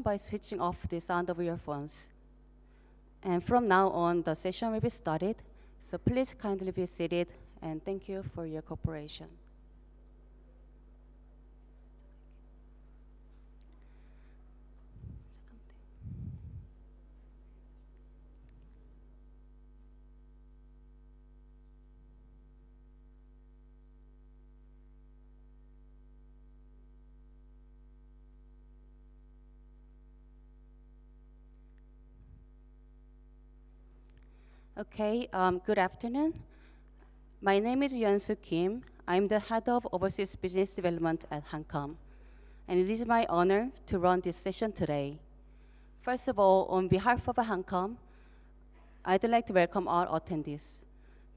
by switching off the sound of your phones. And from now on, the session will be started. So please kindly be seated, and thank you for your cooperation. Okay, good afternoon. My name is Yeon-soo Kim. I'm the head of Overseas Business Development at HANCOM, and it is my honor to run this session today. First of all, on behalf of HANCOM, I'd like to welcome all attendees.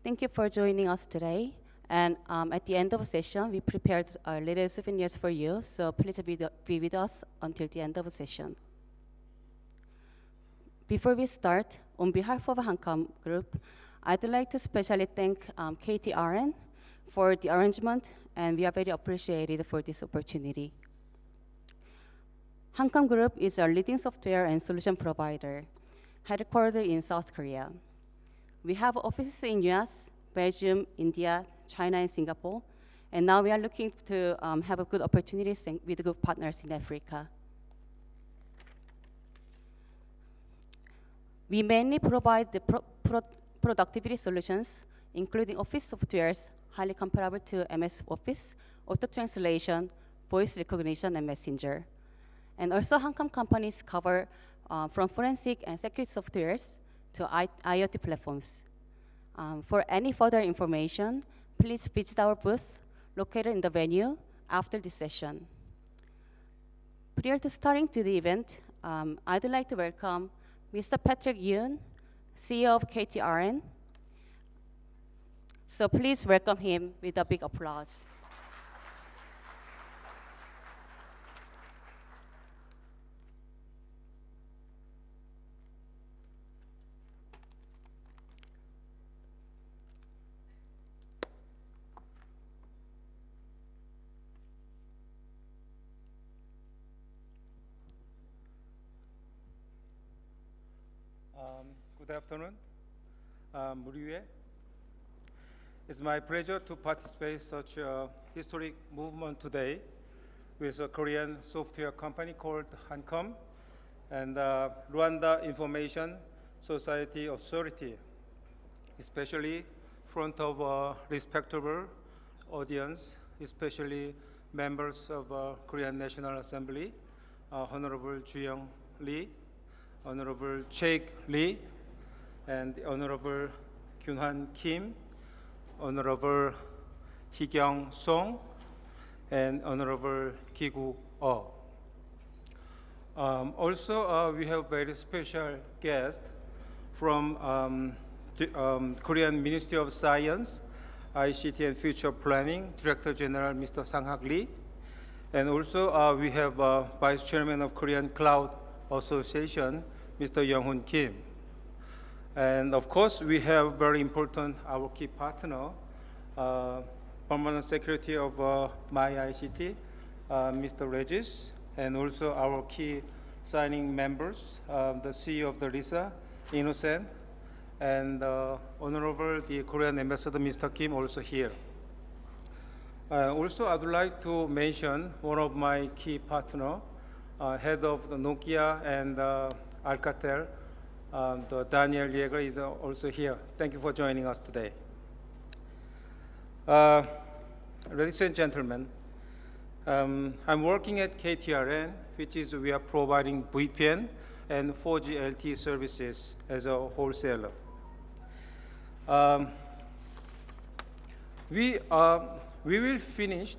Thank you for joining us today. And at the end of the session, we prepared little souvenirs for you, so please be with us until the end of the session. Before we start, on behalf of HANCOM Group, I'd like to especially thank KTRN for the arrangement, and we are very appreciated for this opportunity. HANCOM Group is a leading software and solution provider, headquartered in South Korea. We have offices in US, Belgium, India, China, and Singapore, and now we are looking to have a good opportunities with good partners in Africa. We mainly provide the productivity solutions, including office softwares highly comparable to MS Office, auto translation, voice recognition, and messenger. And also, HANCOM companies cover from forensic and security softwares to IoT platforms. For any further information, please visit our booth located in the venue after this session. Prior to starting to the event, I'd like to welcome Mr. Patrick Yoon, CEO of KTRN. So please welcome him with a big applause. Good afternoon. Muriue. It's my pleasure to participate in such a historic movement today with a Korean software company called HANCOM and Rwanda Information Society Authority, especially in front of a respectable audience, especially members of Korean National Assembly, Honorable Ju-young Lee, Honorable Chaek Lee, and Honorable Kyunhan Kim, Honorable Hee-kyung Song, and Honorable Ki-gu Oh. Also, we have very special guest from Korean Ministry of Science, ICT and Future Planning, Director General Mr. Sang-hak Lee, and also we have Vice Chairman of Korean Cloud Association, Mr. Young-hoon Kim. And of course, we have very important, our key partner, Permanent Secretary of MyICT, Mr. Regis, and also our key signing members, the CEO of the RISA, Innocent, and Honorable the Korean Ambassador, Mr. Kim, also here. Also, I'd like to mention one of my key partners, head of the Nokia and Alcatel, the Daniel Yeager is also here. Thank you for joining us today. Ladies and gentlemen, I'm working at KTRN, which is we are providing VPN and 4G LTE services as a wholesaler. We will finish.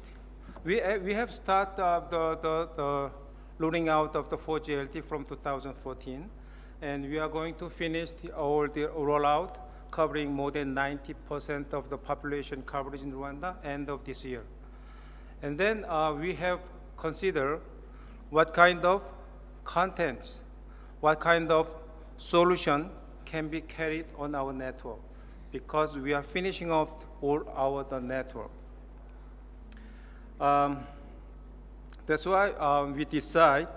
We have started the rolling out of the 4G LTE from 2014, and we are going to finish all the rollout, covering more than 90% of the population coverage in Rwanda end of this year. And then we have considered what kind of contents, what kind of solution can be carried on our network, because we are finishing off all our network. That's why we decide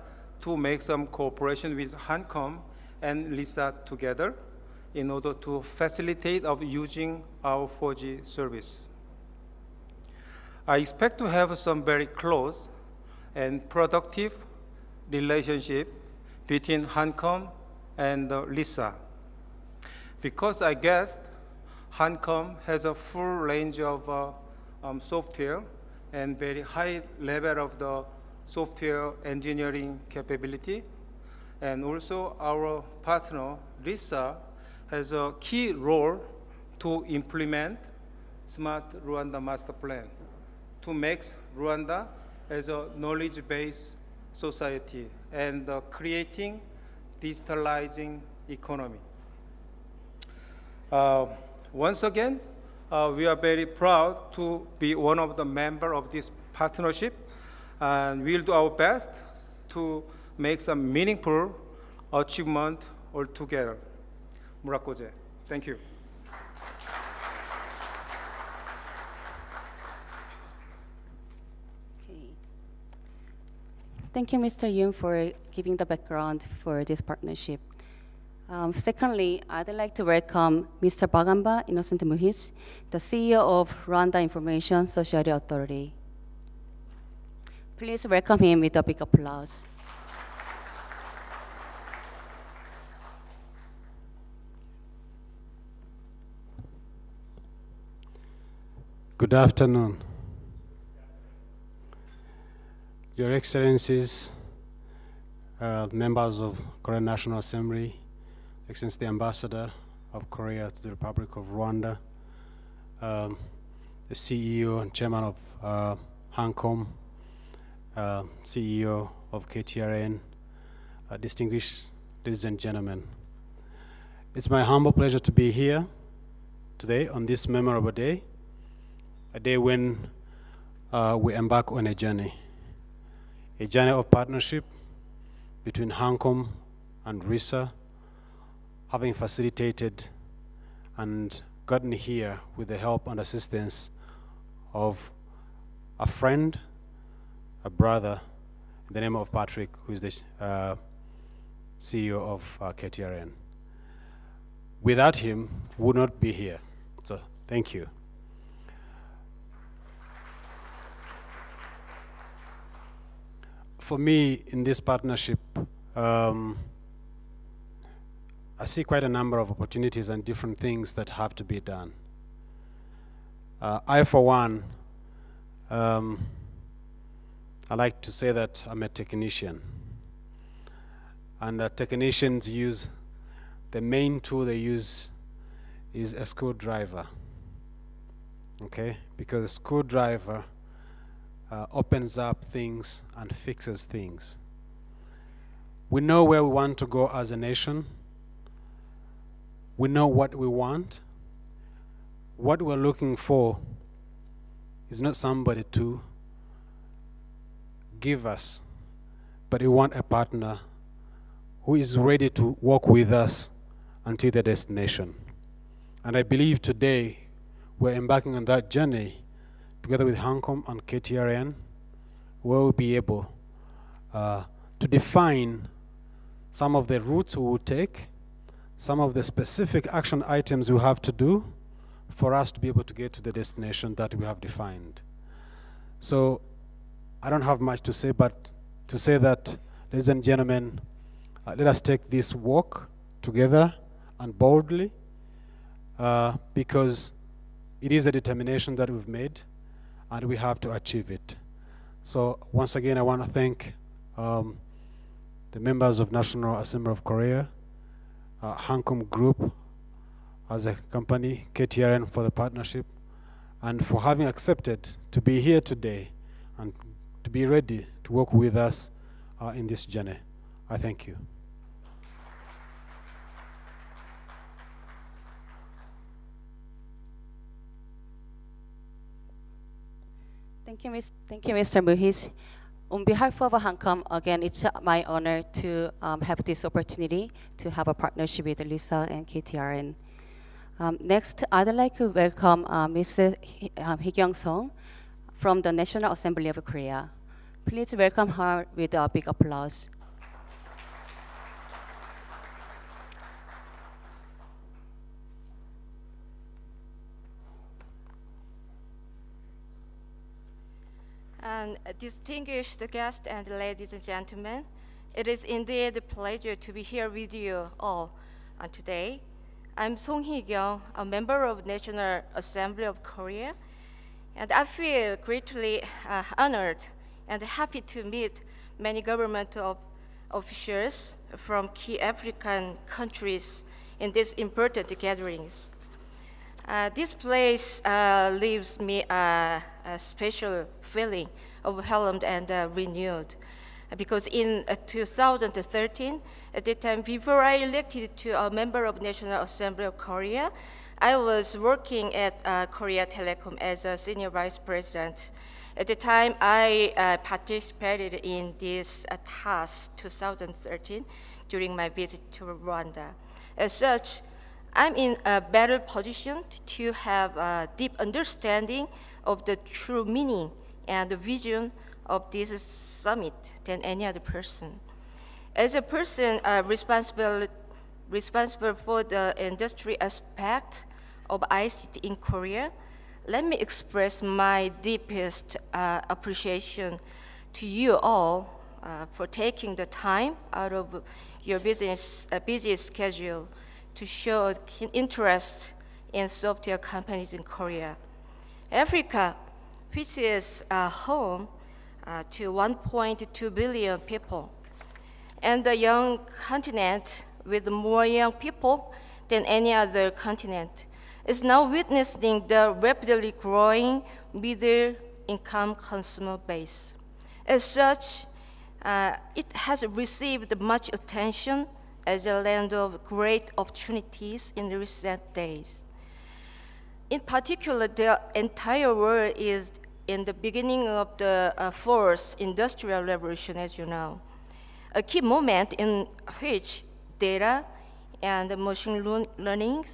to make some cooperation with HANCOM and LISA together in order to facilitate of using our 4G service. I expect to have some very close and productive relationship between HANCOM and LISA, because I guess HANCOM has a full range of software and very high level of the software engineering capability. And also our partner, LISA, has a key role to implement Smart Rwanda Master Plan to make Rwanda as a knowledge-based society and creating digitalizing economy. Once again, we are very proud to be one of the members of this partnership, and we'll do our best to make some meaningful achievement all together. Murakoze. Thank you. Okay. Thank you, Mr. Yoon, for giving the background for this partnership. Secondly, I'd like to welcome Mr. Bagamba Innocent Muhiz, the CEO of Rwanda Information Society Authority. Please welcome him with a big applause. Good afternoon. Your Excellencies, members of Korean National Assembly, Excellency the Ambassador of Korea to the Republic of Rwanda, the CEO and Chairman of HANCOM, CEO of KTRN, distinguished ladies and gentlemen. It's my humble pleasure to be here today on this memorable day, a day when we embark on a journey of partnership between HANCOM and RISA, having facilitated and gotten here with the help and assistance of a friend, a brother, in the name of Patrick, who is the CEO of KTRN. Without him, we would not be here. So thank you. For me, in this partnership, I see quite a number of opportunities and different things that have to be done. I, for one, I like to say that I'm a technician. And technicians use, the main tool they use is a screwdriver. Okay? Because a screwdriver opens up things and fixes things. We know where we want to go as a nation. We know what we want. What we're looking for is not somebody to give us, but we want a partner who is ready to walk with us until the destination. And I believe today we're embarking on that journey together with HANCOM and KTRN, where we'll be able to define some of the routes we will take, some of the specific action items we have to do for us to be able to get to the destination that we have defined. So I don't have much to say, but to say that, ladies and gentlemen, let us take this walk together and boldly, because it is a determination that we've made and we have to achieve it. So once again, I want to thank the members of National Assembly of Korea, HANCOM Group as a company, KTRN for the partnership, and for having accepted to be here today and to be ready to work with us in this journey. I thank you. Thank you, Mr. Muhiz. On behalf of HANCOM, again, it's my honor to have this opportunity to have a partnership with LISA and KTRN. Next, I'd like to welcome Mr. Hee Song from the National Assembly of Korea. Please welcome her with a big applause. And distinguished guests and ladies and gentlemen, it is indeed a pleasure to be here with you all today. I'm Song Hee-kyung, a member of National Assembly of Korea, and I feel greatly honored and happy to meet many government officials from key African countries in these important gatherings. This place leaves me a special feeling overwhelmed and renewed, because in 2013, at the time before I elected to a member of National Assembly of Korea, I was working at Korea Telecom as a senior vice president. At the time, I participated in this TAS 2013 during my visit to Rwanda. As such, I'm in a better position to have a deep understanding of the true meaning and the vision of this summit than any other person. As a person responsible for the industry aspect of ICT in Korea, let me express my deepest appreciation to you all for taking the time out of your busy schedule to show keen interest in software companies in Korea. Africa, which is home to 1.2 billion people, and a young continent with more young people than any other continent, is now witnessing the rapidly growing middle-income consumer base. As such, it has received much attention as a land of great opportunities in recent days. In particular, the entire world is in the beginning of the fourth industrial revolution, as you know, a key moment in which data and machine learning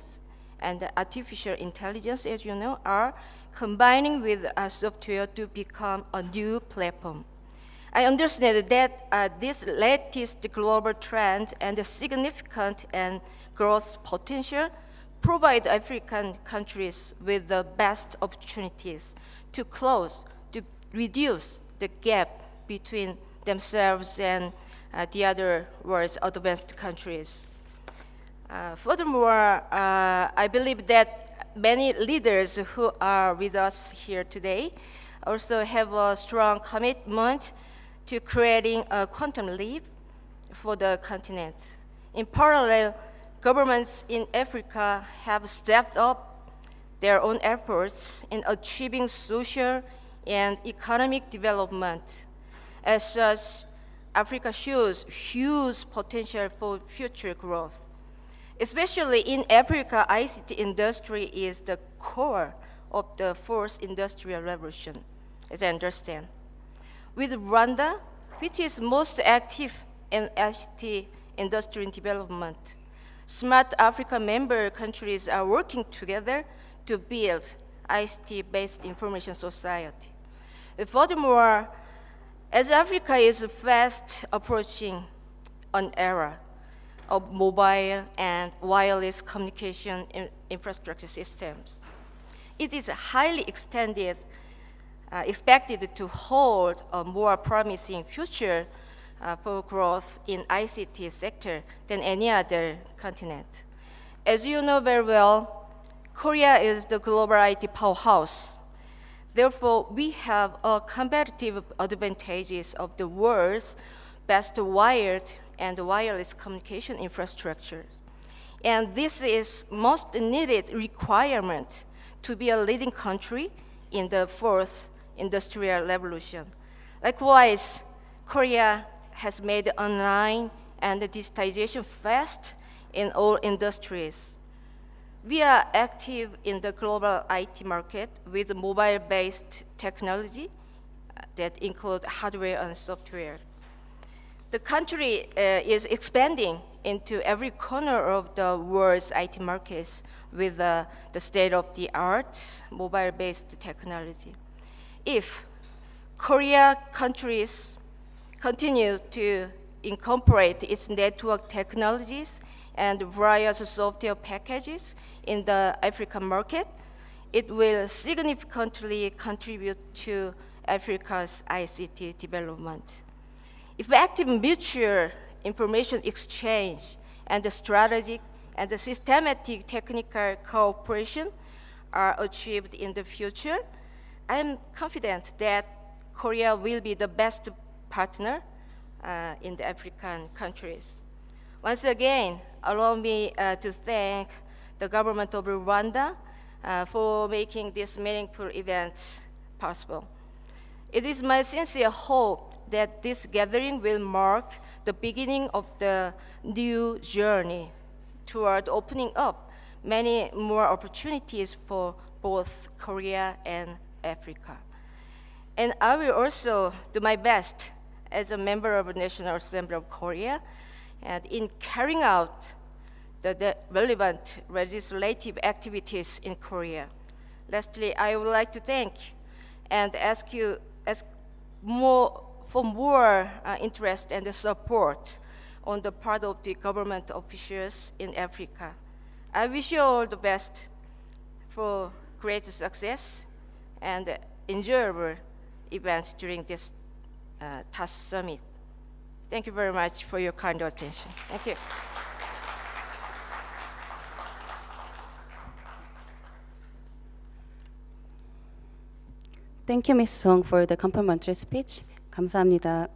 and artificial intelligence, as you know, are combining with software to become a new platform. I understand that this latest global trend and the significant and growth potential provide African countries with the best opportunities to reduce the gap between themselves and the other world's advanced countries. Furthermore, I believe that many leaders who are with us here today also have a strong commitment to creating a quantum leap for the continent. In parallel, governments in Africa have stepped up their own efforts in achieving social and economic development. As such, Africa shows huge potential for future growth. Especially in Africa, ICT industry is the core of the fourth industrial revolution, as I understand. With Rwanda, which is most active in ICT industry development, smart Africa member countries are working together to build ICT-based information society. Furthermore, as Africa is fast approaching an era of mobile and wireless communication infrastructure systems, it is highly expected to hold a more promising future for growth in ICT sector than any other continent. As you know very well, Korea is the global IT powerhouse. Therefore, we have a competitive advantages of the world's best wired and wireless communication infrastructures. And this is most needed requirement to be a leading country in the fourth industrial revolution. Likewise, Korea has made online and digitization fast in all industries. We are active in the global IT market with mobile-based technology that include hardware and software. The country is expanding into every corner of the world's IT markets with the state-of-the-art mobile-based technology. If Korea countries continue to incorporate its network technologies and various software packages in the African market, it will significantly contribute to Africa's ICT development. Effective mutual information exchange and the strategic and the systematic technical cooperation are achieved in the future, I am confident that Korea will be the best partner in the African countries. Once again, allow me to thank the government of Rwanda for making this meaningful event possible. It is my sincere hope that this gathering will mark the beginning of the new journey toward opening up many more opportunities for both Korea and Africa. And I will also do my best as a member of the National Assembly of Korea and in carrying out the relevant legislative activities in Korea. Lastly, I would like to thank and ask for more interest and support on the part of the government officials in Africa. I wish you all the best for great success and enjoyable events during this TAS Summit. Thank you very much for your kind attention. Thank you. Thank you, Ms. Song, for the complimentary speech. 감사합니다.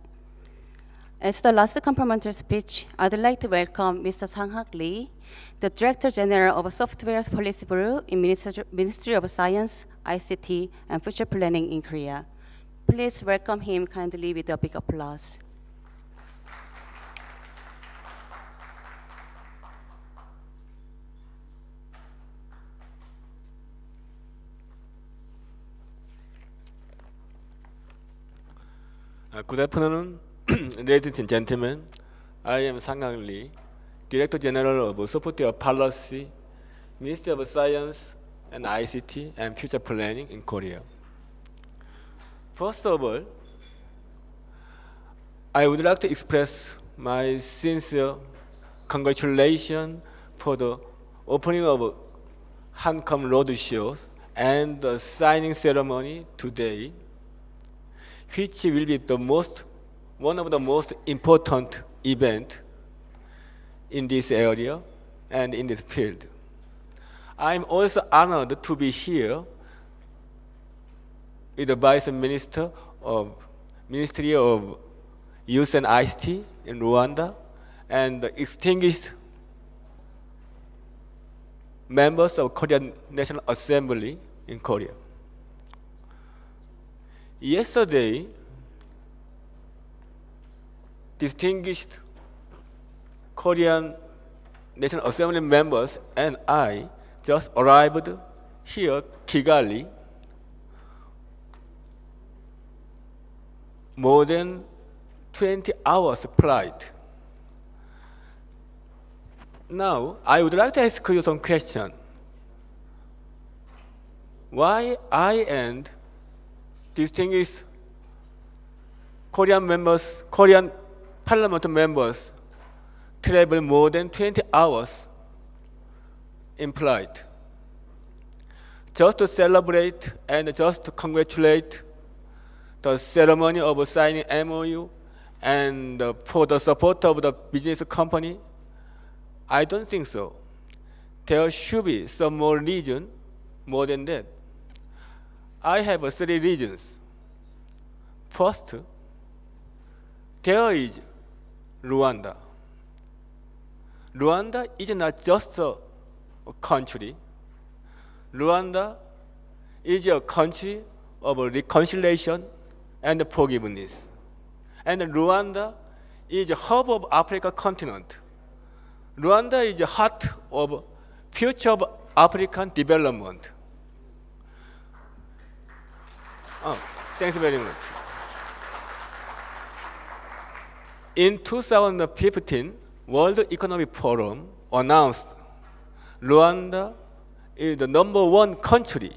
As the last complimentary speech, I'd like to welcome Mr. Sang-Hak Lee, the Director General of Software Policy Bureau in Ministry of Science, ICT, and Future Planning in Korea. Please welcome him kindly with a big applause. Good afternoon, ladies and gentlemen. I am Sang-Hak Lee, Director General of Software Policy, Ministry of Science and ICT and Future Planning in Korea. First of all, I would like to express my sincere congratulations for the opening of HANCOM roadshows and the signing ceremony today, which will be one of the most important events in this area and in this field. I'm also honored to be here with the Vice Minister of Ministry of Youth and ICT in Rwanda and the distinguished members of Korean National Assembly in Korea. Yesterday, distinguished Korean National Assembly members and I just arrived here, Kigali, more than 20 hours flight. Now, I would like to ask you some question. Why I and distinguished Korean Parliament members travel more than 20 hours in flight just to celebrate and just to congratulate the ceremony of signing MOU and for the support of the business company? I don't think so. There should be some more reason more than that. I have 3 reasons. First, there is Rwanda. Rwanda is not just a country. Rwanda is a country of reconciliation and forgiveness. And Rwanda is the hub of Africa continent. Rwanda is the heart of future of African development. Thanks very much. In 2015, World Economic Forum announced Rwanda is the #1 country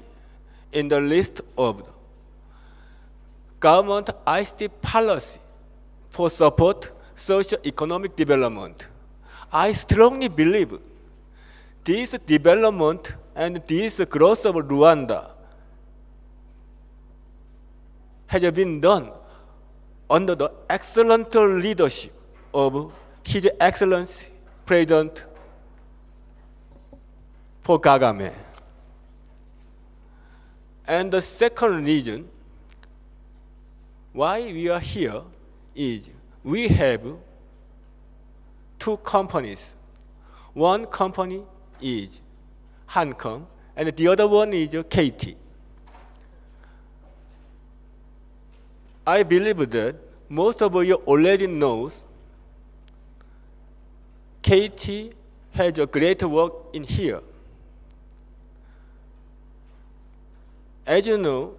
in the list of government ICT policy for support socio-economic development. I strongly believe this development and this growth of Rwanda has been done under the excellent leadership of His Excellency President Paul Kagame. And the second reason why we are here is we have two companies. One company is HANCOM, and the other one is KT. I believe that most of you already know KT has a great work in here. As you know,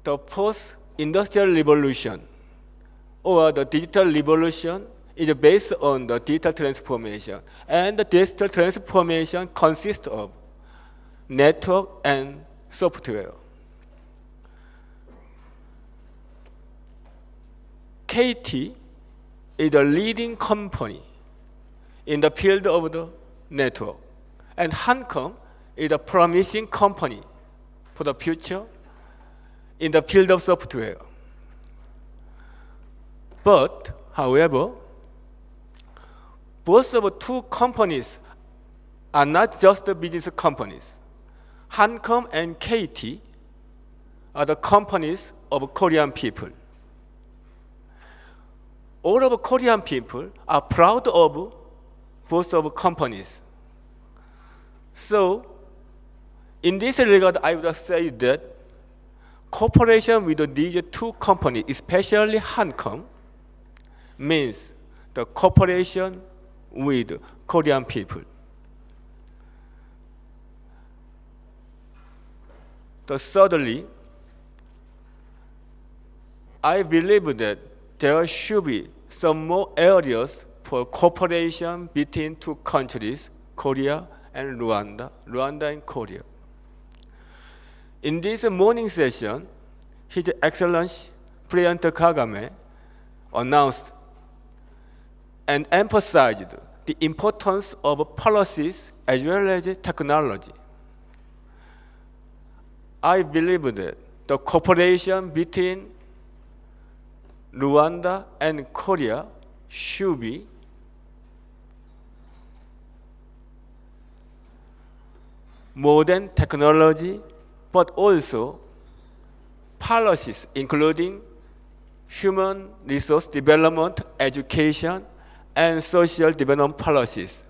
the first industrial revolution or the digital revolution is based on the digital transformation. And the digital transformation consists of network and software. KT is the leading company in the field of the network. And HANCOM is a promising company for the future in the field of software. But, however, both of the two companies are not just business companies. HANCOM and KT are the companies of Korean people. All of the Korean people are proud of both of companies. So, in this regard, I would say that cooperation with these two companies, especially HANCOM, means the cooperation with Korean people. Thirdly, I believe that there should be some more areas for cooperation between two countries, Korea and Rwanda and Korea. In this morning session, His Excellency President Kagame announced and emphasized the importance of policies as well as technology. I believe that the cooperation between Rwanda and Korea should be modern technology, but also policies including human resource development, education, and social development policies.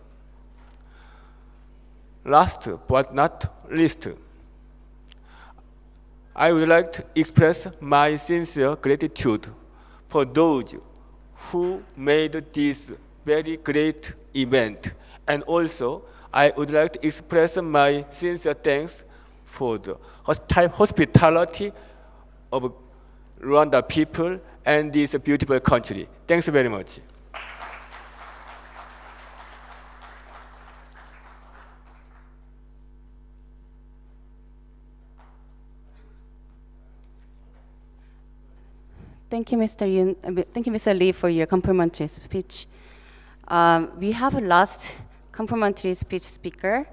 Last but not least, I would like to express my sincere gratitude for those who made this very great event. And also, I would like to express my sincere thanks for the hospitality of Rwanda people and this beautiful country. Thanks very much. Thank you, thank you, Mr. Lee, for your complimentary speech. We have a last complimentary speech speaker.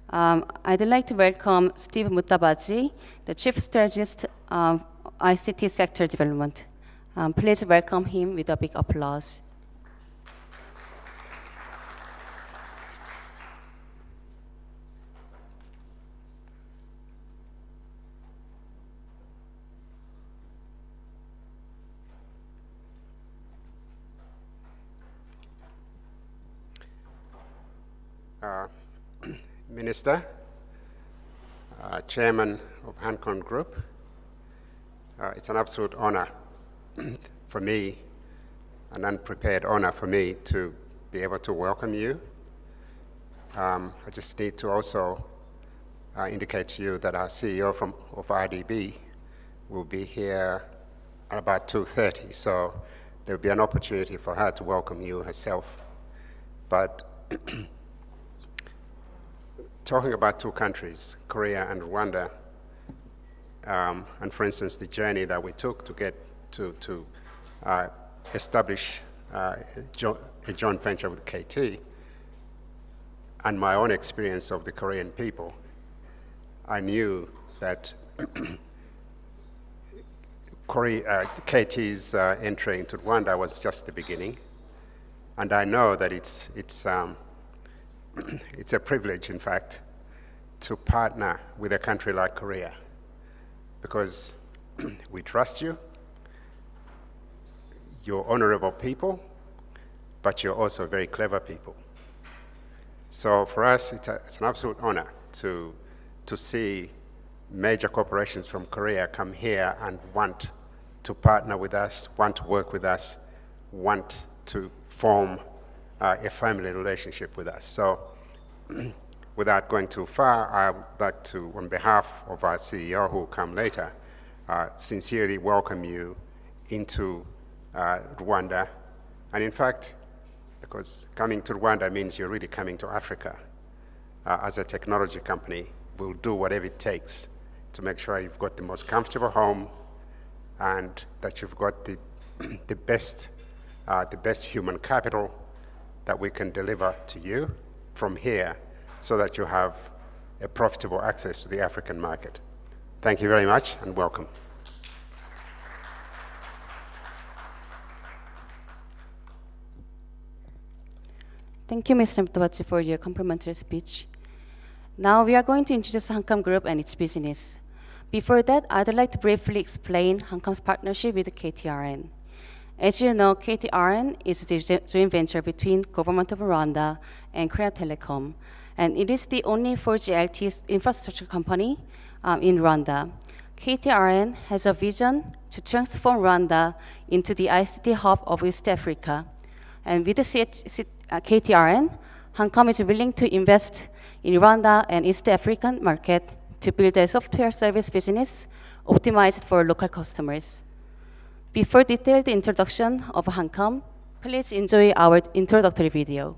I'd like to welcome Steve Mutabaji, the Chief Strategist of ICT Sector Development. Please welcome him with a big applause. Minister, Chairman of HANCOM Group, it's an absolute honor for me, an unprepared honor for me to be able to welcome you. I just need to also indicate to you that our CEO of RDB will be here at about 2:30, so there will be an opportunity for her to welcome you herself. But talking about two countries, Korea and Rwanda, and for instance, the journey that we took to get to establish a joint venture with KT, and my own experience of the Korean people, I knew that KT's entry into Rwanda was just the beginning, and I know that it's it's a privilege, in fact, to partner with a country like Korea, because we trust you. You're honorable people, but you're also very clever people. So for us, it's an absolute honor to see major corporations from Korea come here and want to partner with us, want to work with us, want to form a family relationship with us. So without going too far, I would like to, on behalf of our CEO, who will come later, sincerely welcome you into Rwanda. And in fact, because coming to Rwanda means you're really coming to Africa. As a technology company, we'll do whatever it takes to make sure you've got the most comfortable home and that you've got the best human capital that we can deliver to you from here so that you have a profitable access to the African market. Thank you very much and welcome. Thank you, Mr. Mutabachi, for your complimentary speech. Now we are going to introduce HANCOM Group and its business. Before that, I'd like to briefly explain HANCOM's partnership with KTRN. As you know, KTRN is a joint venture between Government of Rwanda and Korea Telecom, and it is the only 4G LTE infrastructure company in Rwanda. KTRN has a vision to transform Rwanda into the ICT hub of East Africa. And with the KTRN, HANCOM is willing to invest in Rwanda and East African market to build a software service business optimized for local customers. Before detailed introduction of HANCOM, please enjoy our introductory video.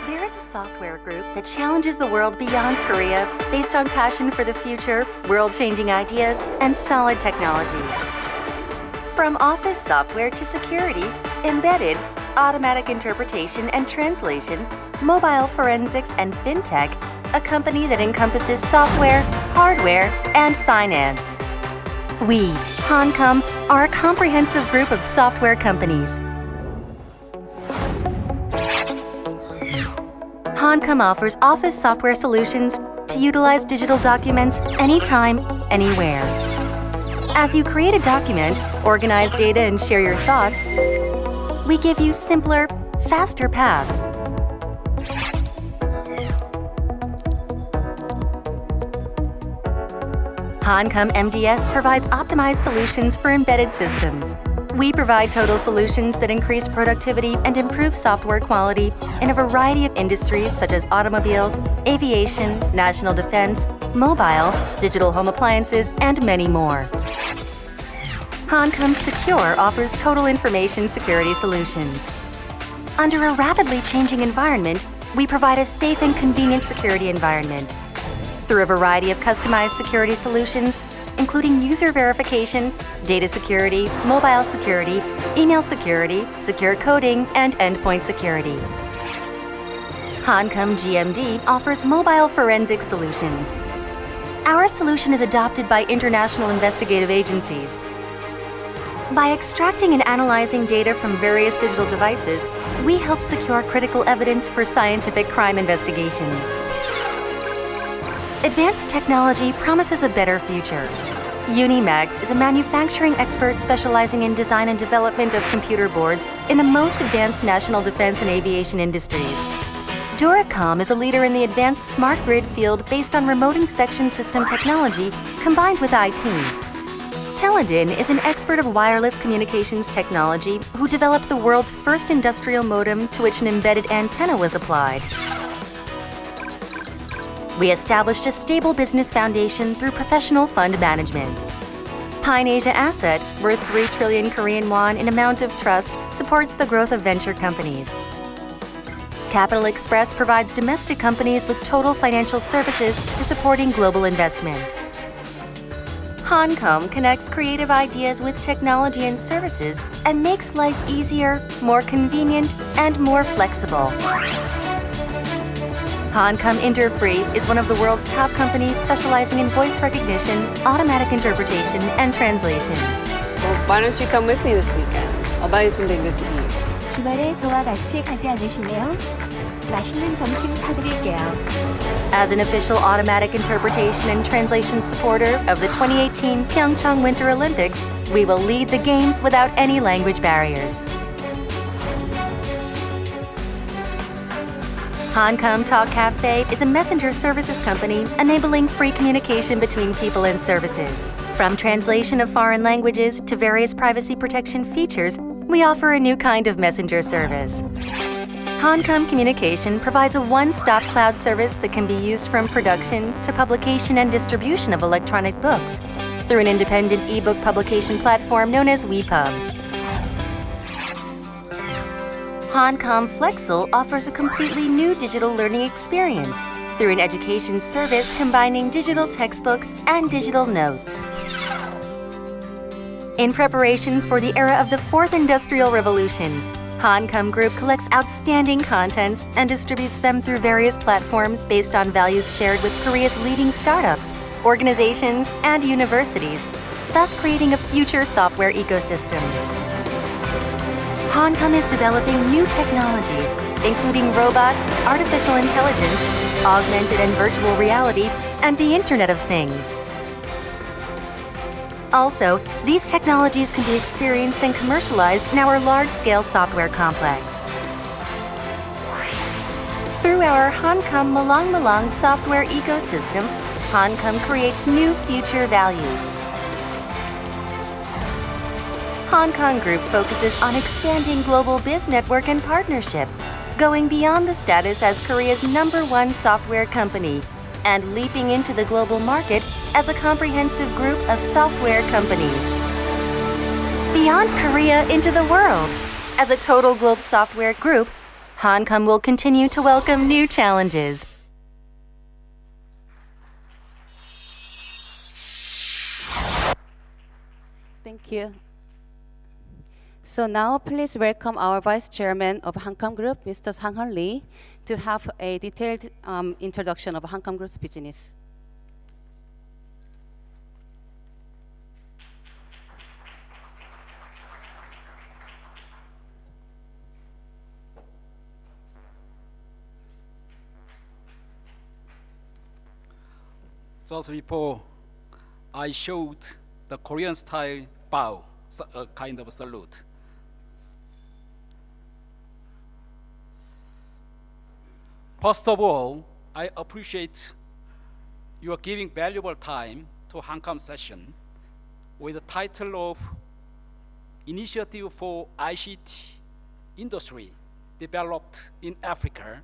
There is a software group that challenges the world beyond Korea based on passion for the future, world-changing ideas, and solid technology. From office software to security, embedded, automatic interpretation and translation, mobile forensics, and fintech, a company that encompasses software, hardware, and finance. We, HANCOM, are a comprehensive group of software companies. HANCOM offers office software solutions to utilize digital documents anytime, anywhere. As you create a document, organize data, and share your thoughts, we give you simpler, faster paths. HANCOM MDS provides optimized solutions for embedded systems. We provide total solutions that increase productivity and improve software quality in a variety of industries such as automobiles, aviation, national defense, mobile, digital home appliances, and many more. HANCOM Secure offers total information security solutions. Under a rapidly changing environment, we provide a safe and convenient security environment. Through a variety of customized security solutions, including user verification, data security, mobile security, email security, secure coding, and endpoint security. HANCOM GMD offers mobile forensic solutions. Our solution is adopted by international investigative agencies. By extracting and analyzing data from various digital devices, we help secure critical evidence for scientific crime investigations. Advanced technology promises a better future. Unimax is a manufacturing expert specializing in design and development of computer boards in the most advanced national defense and aviation industries. Duracom is a leader in the advanced smart grid field based on remote inspection system technology combined with IT. Teledin is an expert of wireless communications technology who developed the world's first industrial modem to which an embedded antenna was applied. We established a stable business foundation through professional fund management. Pine Asia Asset, worth 3 trillion Korean won in amount of trust, supports the growth of venture companies. Capital Express provides domestic companies with total financial services for supporting global investment. HANCOM connects creative ideas with technology and services and makes life easier, more convenient, and more flexible. HANCOM Interfree is one of the world's top companies specializing in voice recognition, automatic interpretation, and translation. Well, why don't you come with me this weekend? I'll buy you something good to eat. 주말에 저와 같이 가지 않으실래요? 맛있는 점심 사드릴게요. As an official automatic interpretation and translation supporter of the 2018 Pyeongchang Winter Olympics, we will lead the games without any language barriers. HANCOM Talk Cafe is a messenger services company enabling free communication between people and services. From translation of foreign languages to various privacy protection features, we offer a new kind of messenger service. HANCOM Communication provides a one-stop cloud service that can be used from production to publication and distribution of electronic books through an independent ebook publication platform known as WePub. HANCOM Flexel offers a completely new digital learning experience through an education service combining digital textbooks and digital notes. In preparation for the era of the Fourth Industrial Revolution, HANCOM Group collects outstanding contents and distributes them through various platforms based on values shared with Korea's leading startups, organizations, and universities, thus creating a future software ecosystem. HANCOM is developing new technologies, including robots, artificial intelligence, augmented and virtual reality, and the Internet of Things. Also, these technologies can be experienced and commercialized in our large-scale software complex. Through our HANCOM Malang software ecosystem, HANCOM creates new future values. HANCOM Group focuses on expanding global biz network and partnership, going beyond the status as Korea's #1 software company and leaping into the global market as a comprehensive group of software companies. Beyond Korea into the world, as a total global software group, HANCOM will continue to welcome new challenges. Thank you. So now please welcome our Vice Chairman of HANCOM Group, Mr. Sang-Hun Lee, to have a detailed introduction of HANCOM Group's business. Just before I showed the Korean style bow, a kind of salute. First of all, I appreciate you giving valuable time to HANCOM session with the title of Initiative for ICT Industry Developed in Africa.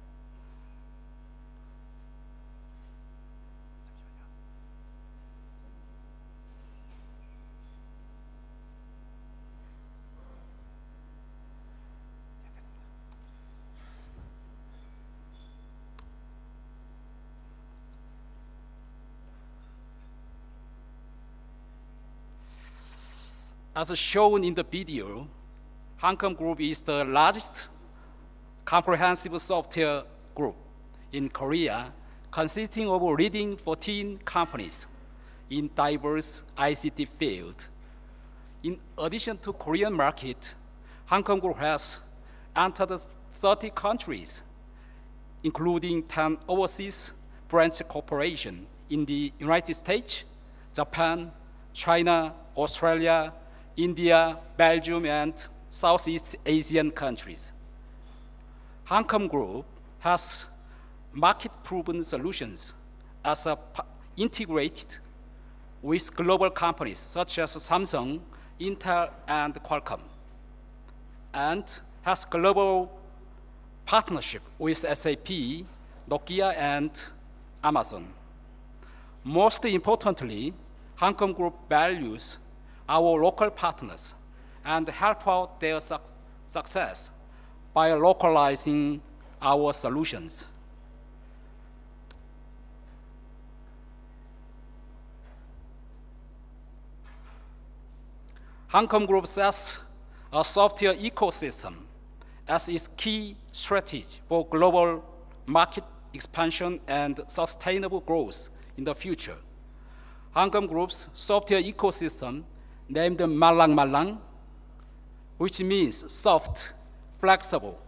As shown in the video, HANCOM Group is the largest comprehensive software group in Korea, consisting of leading 14 companies in diverse ICT fields. In addition to Korean market, HANCOM Group has entered 30 countries, including 10 overseas branch corporations in the United States, Japan, China, Australia, India, Belgium, and Southeast Asian countries. HANCOM Group has market-proven solutions as integrated with global companies such as Samsung, Intel, and Qualcomm, and has global partnership with SAP, Nokia, and Amazon. Most importantly, HANCOM Group values our local partners and help out their success by localizing our solutions. HANCOM Group sets a software ecosystem as its key strategy for global market expansion and sustainable growth in the future. HANCOM Group's software ecosystem, named Malang Malang, which means soft, flexible,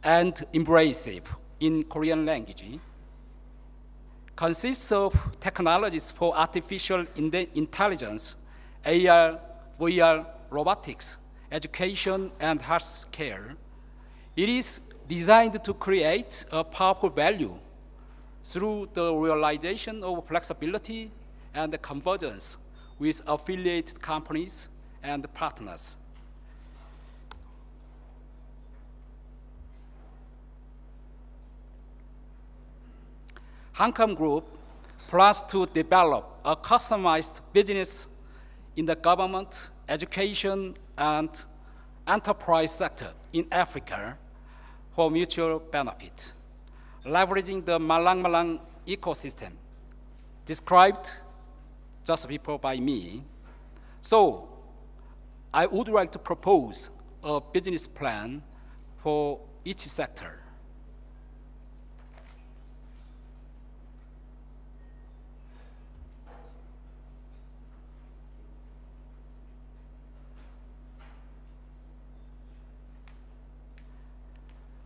and embracive in Korean language, consists of technologies for artificial intelligence, AR, VR, robotics, education, and healthcare. It is designed to create a powerful value through the realization of flexibility and convergence with affiliated companies and partners. HANCOM Group plans to develop a customized business in the government, education, and enterprise sector in Africa for mutual benefit, leveraging the Malang Malang ecosystem described just before by me. So I would like to propose a business plan for each sector.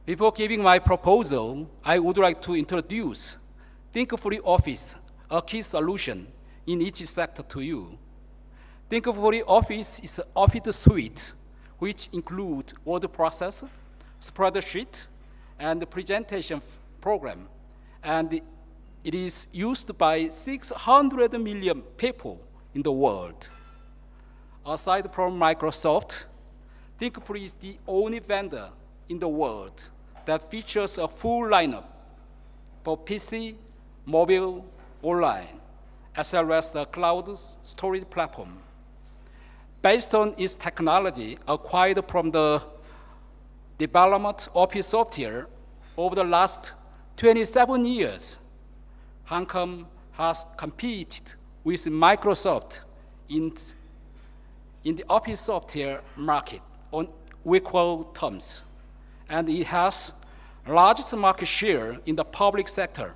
Before giving my proposal, I would like to introduce Think Free Office, a key solution in each sector to you. Think Free Office is an office suite which includes word processor, spreadsheet, and presentation program. And it is used by 600 million people in the world. Aside from Microsoft, Think Free is the only vendor in the world that features a full lineup for PC, mobile, online, as well as the cloud storage platform. Based on its technology acquired from the development office software over the last 27 years, HANCOM has competed with Microsoft in the office software market on equal terms. And it has largest market share in the public sector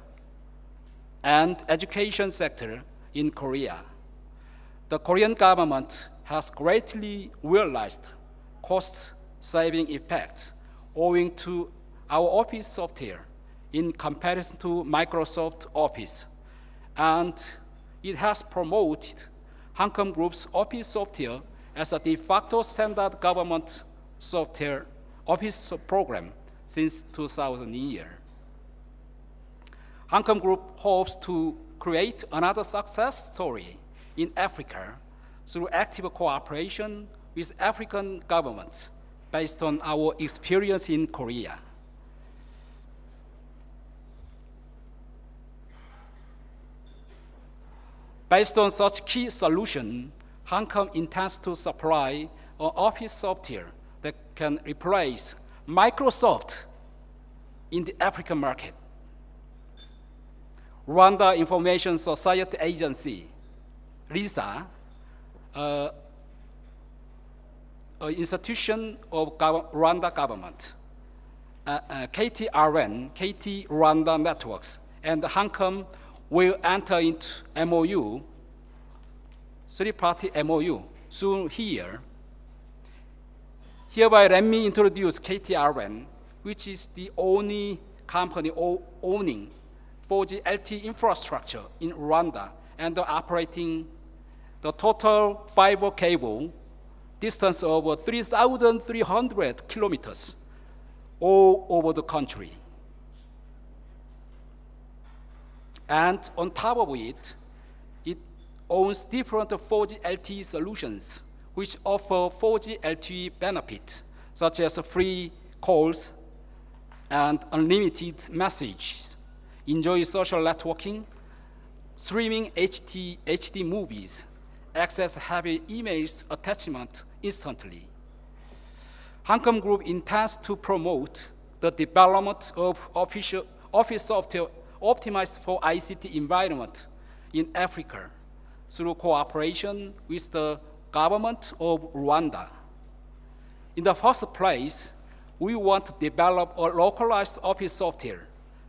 and education sector in Korea. The Korean government has greatly realized cost-saving effects owing to our office software in comparison to Microsoft Office. And it has promoted HANCOM Group's office software as a de facto standard government software office program since 2000 year. HANCOM Group hopes to create another success story in Africa through active cooperation with African governments based on our experience in Korea. Based on such key solution, HANCOM intends to supply an office software that can replace Microsoft in the African market. Rwanda Information Society Agency, RISA, an institution of Rwanda government, KTRN, KT Rwanda Networks, and HANCOM will enter into MOU, three-party MOU, soon here. Hereby, let me introduce KTRN, which is the only company owning 4G LTE infrastructure in Rwanda and operating the total fiber cable distance of 3,300 kilometers all over the country. And on top of it, it owns different 4G LTE solutions which offer 4G LTE benefits, such as free calls and unlimited messages, enjoy social networking, streaming HD movies, access heavy emails attachment instantly. HANCOM Group intends to promote the development of office software optimized for ICT environment in Africa through cooperation with the government of Rwanda. In the first place, we want to develop a localized office software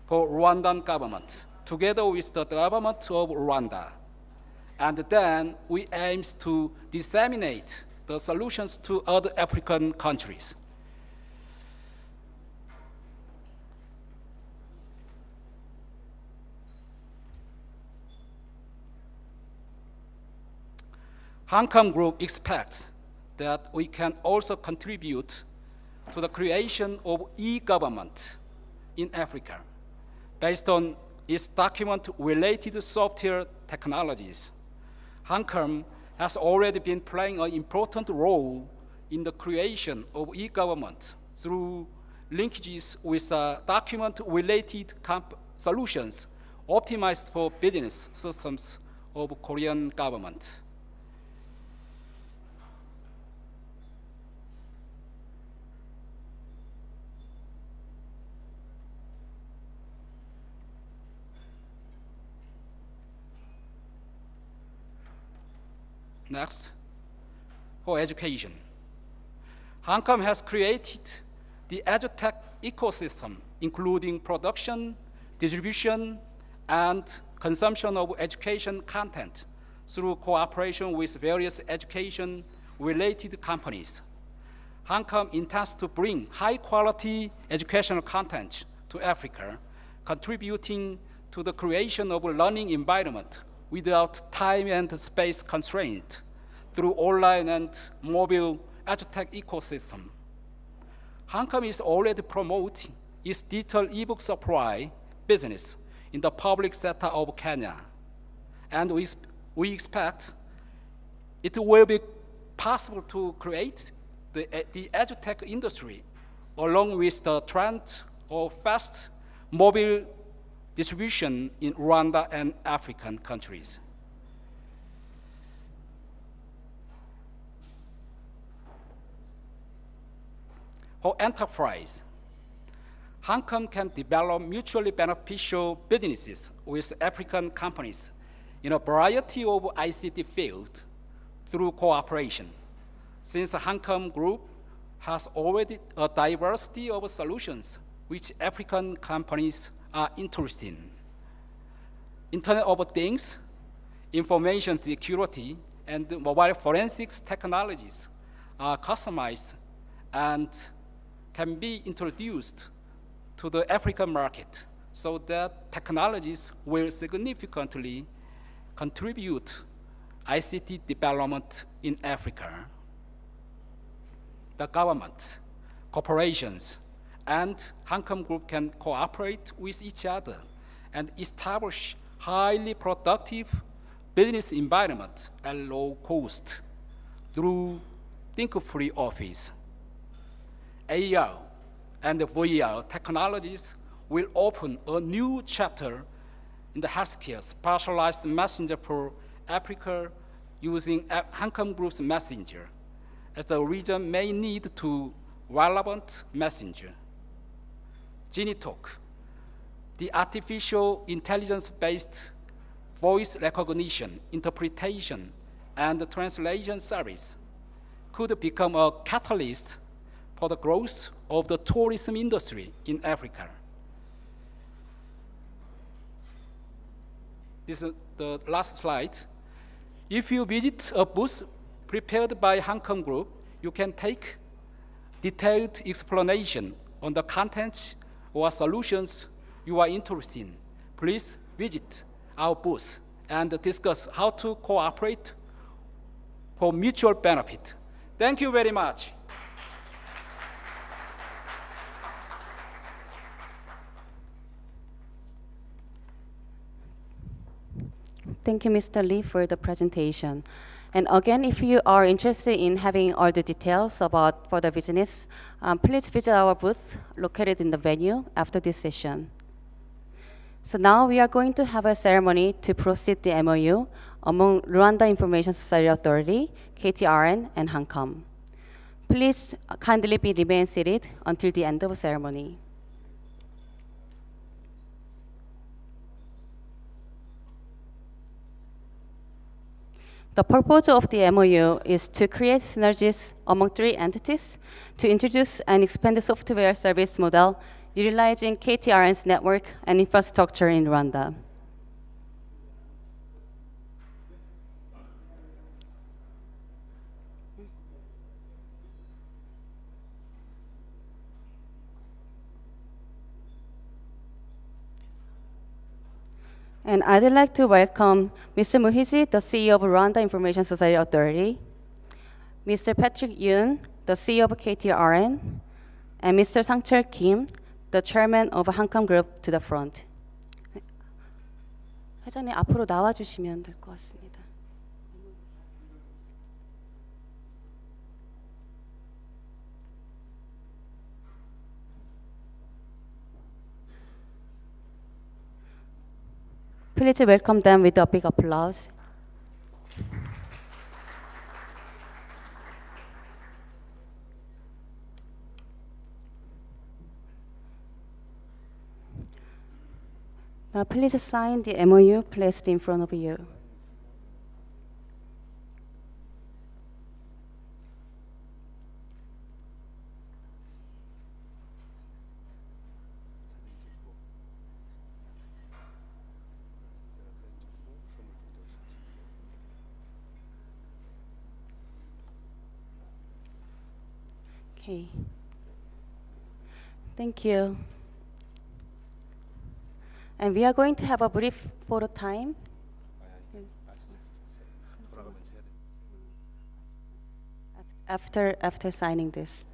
for Rwandan government together with the government of Rwanda. And then we aim to disseminate the solutions to other African countries. HANCOM Group expects that we can also contribute to the creation of e-government in Africa based on its document-related software technologies. HANCOM has already been playing an important role in the creation of e-government through linkages with document-related solutions optimized for business systems of Korean government. Next, for education. HANCOM has created the edutech ecosystem, including production, distribution, and consumption of education content through cooperation with various education-related companies. HANCOM intends to bring high-quality educational content to Africa, contributing to the creation of a learning environment without time and space constraint through online and mobile edutech ecosystem. HANCOM is already promoting its digital ebook supply business in the public sector of Kenya. And we expect it will be possible to create the edutech industry along with the trend of fast mobile distribution in Rwanda and African countries. For enterprise, HANCOM can develop mutually beneficial businesses with African companies in a variety of ICT fields through cooperation. Since the HANCOM Group has already a diversity of solutions which African companies are interested in. Internet of Things, information security, and mobile forensics technologies are customized and can be introduced to the African market so that technologies will significantly contribute ICT development in Africa. The government, corporations, and HANCOM Group can cooperate with each other and establish highly productive business environment at low cost through Think-Free Office. AR and VR technologies will open a new chapter in the healthcare specialized messenger for Africa using HANCOM Group's messenger, as the region may need to relevant messenger. GenieTalk, the artificial intelligence-based voice recognition, interpretation, and translation service could become a catalyst for the growth of the tourism industry in Africa. This is the last slide. If you visit a booth prepared by HANCOM Group, you can take detailed explanation on the contents or solutions you are interested in. Please visit our booth and discuss how to cooperate for mutual benefit. Thank you very much. Thank you, Mr. Lee, for the presentation. And again, if you are interested in having all the details about for the business, please visit our booth located in the venue after this session. So now we are going to have a ceremony to proceed the MOU among Rwanda Information Society Authority, KTRN, and HANCOM. Please kindly remain seated until the end of the ceremony. The purpose of the MOU is to create synergies among three entities to introduce and expand the software service model utilizing KTRN's network and infrastructure in Rwanda. And I'd like to welcome Mr. Muhiji, the CEO of Rwanda Information Society Authority, Mr. Patrick Yoon, the CEO of KTRN, and Mr. Sangchul Kim, the chairman of HANCOM Group, to the front. 회장님 앞으로 나와주시면 될 것 같습니다. Please welcome them with a big applause. Now please sign the MOU placed in front of you. Okay. Thank you. And we are going to have a brief photo time. After signing this.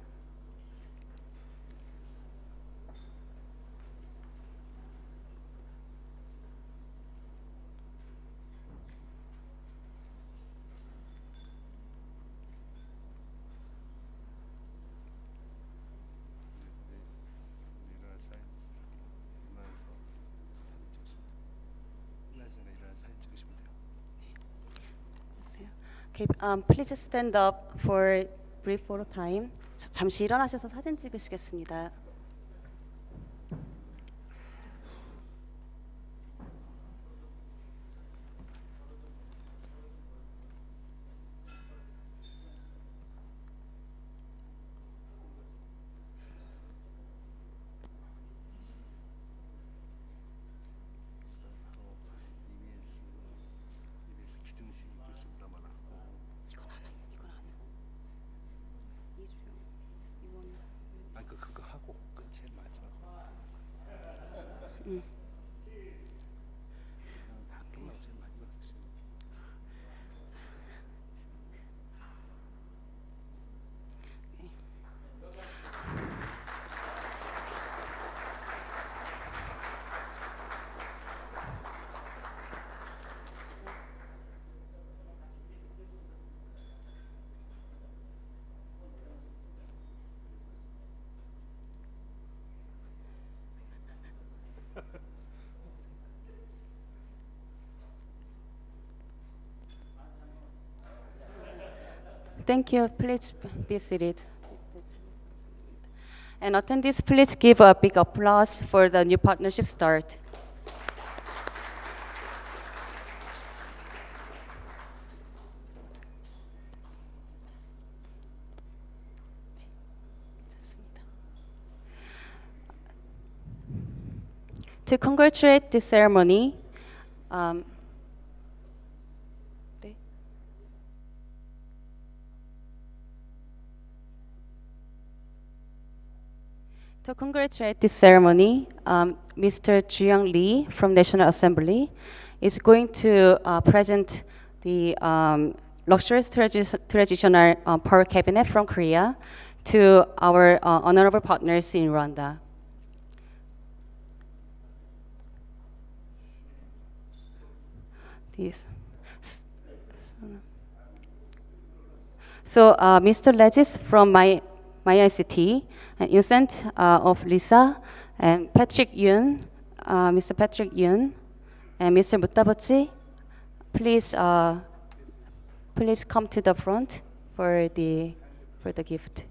Okay, please stand up for brief photo time. 잠시 일어나셔서 사진 찍으시겠습니다. Thank you. Please be seated. And attendees, please give a big applause for the new partnership start. To congratulate this ceremony, Mr. Juyang Lee from National Assembly is going to present the luxurious traditional power cabinet from Korea to our honorable partners in Rwanda. So, Mr. Legis from my ICT, and Innocent of Lisa, and Patrick Yoon, Mr. Patrick Yoon, and Mr. Mutabochi, please come to the front for the gift.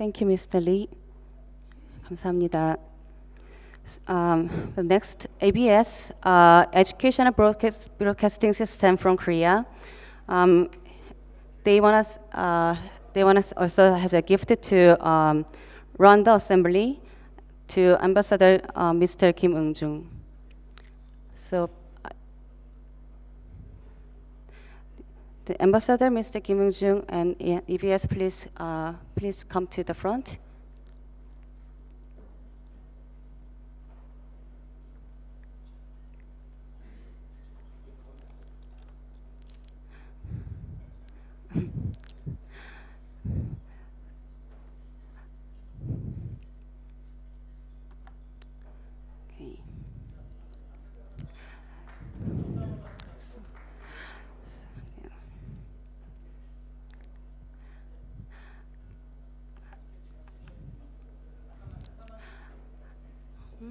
Thank you, Mr. Lee. 감사합니다. The next, ABS, Educational Broadcasting System from Korea. They want us also has a gift to run the assembly to Ambassador Mr. Kim Eung-jung. So, the Ambassador Mr. Kim Eung-jung and EBS, please come to the front. Okay. Yeah.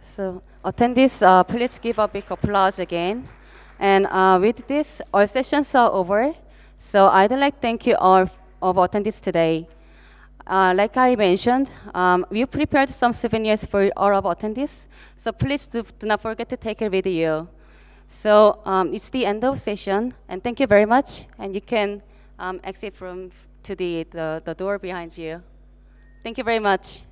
So attendees, please give a big applause again. And with this, our sessions are over. So I'd like to thank you all of attendees today. Like I mentioned, we prepared some souvenirs for all of attendees. So please do not forget to take it with you. So it's the end of session, and thank you very much. And you can exit to the door behind you. Thank you very much.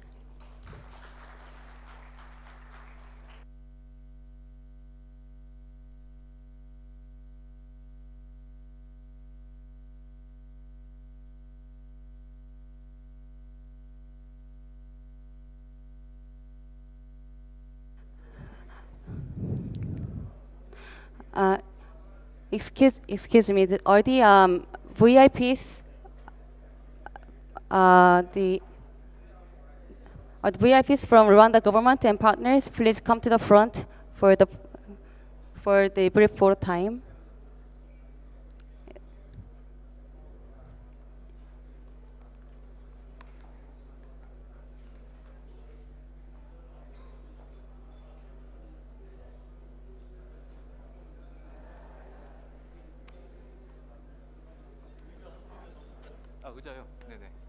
Excuse me. Are the VIPs the VIPs from Rwanda government and partners, please come to the front for the brief photo time. 의자요. 네네.